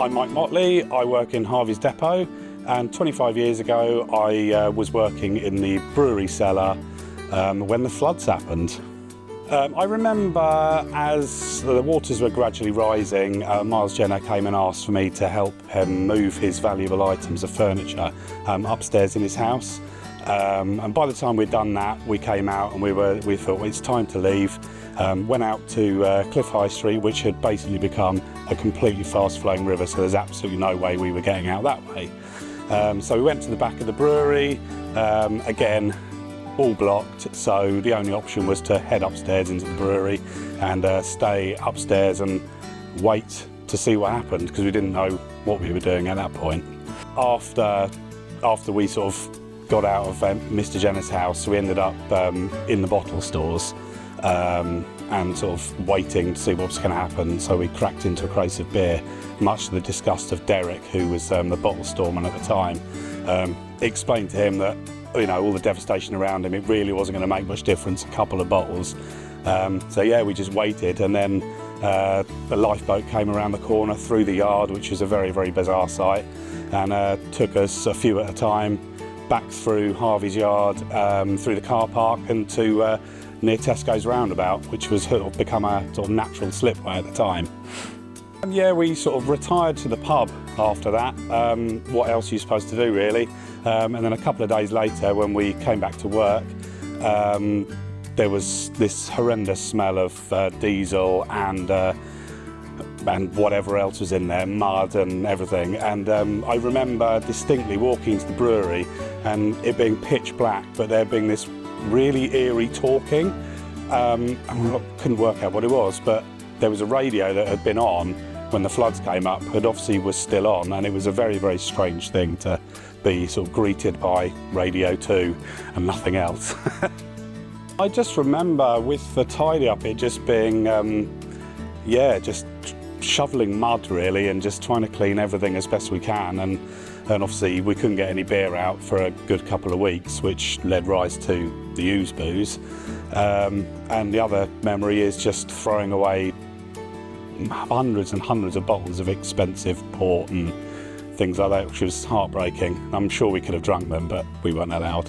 I'm Mike Motley, I work in Harvey's depot, and 25 years ago I was working in the brewery cellar when the floods happened. I remember as the waters were gradually rising, Miles Jenner came and asked for me to help him move his valuable items of furniture upstairs in his house. And by the time we'd done that, we came out and we thought, well, it's time to leave. Went out to Cliff High Street, which had basically become a completely fast-flowing river, so there's absolutely no way we were getting out that way. So we went to the back of the brewery, again, all blocked, so the only option was to head upstairs into the brewery and stay upstairs and wait to see what happened, because we didn't know what we were doing at that point. After we sort of got out of Mr. Jenner's house, we ended up in the bottle stores and sort of waiting to see what was going to happen. So we cracked into a crate of beer, much to the disgust of Derek, who was the bottle storeman at the time. Explained to him that, you know, all the devastation around him, it really wasn't going to make much difference, a couple of bottles. So yeah, we just waited, and then the lifeboat came around the corner through the yard, which was a very, very bizarre sight, and took us a few at a time back through Harvey's yard, through the car park, and to near Tesco's roundabout, which was sort of become a sort of natural slipway at the time. And yeah, we sort of retired to the pub after that. What else are you supposed to do, really? And then a couple of days later, when we came back to work, there was this horrendous smell of diesel and whatever else was in there, mud and everything. And I remember distinctly walking to the brewery and it being pitch black, but there being this really eerie talking. I couldn't work out what it was, but there was a radio that had been on when the floods came up, and obviously was still on, and it was a very, very strange thing to be sort of greeted by Radio 2 and nothing else. I just remember with the tidy up, it just being, just shoveling mud really, and just trying to clean everything as best we can. And obviously we couldn't get any beer out for a good couple of weeks, which led rise to the Ouse booze. And the other memory is just throwing away hundreds and hundreds of bottles of expensive port and things like that, which was heartbreaking. I'm sure we could have drunk them, but we weren't allowed.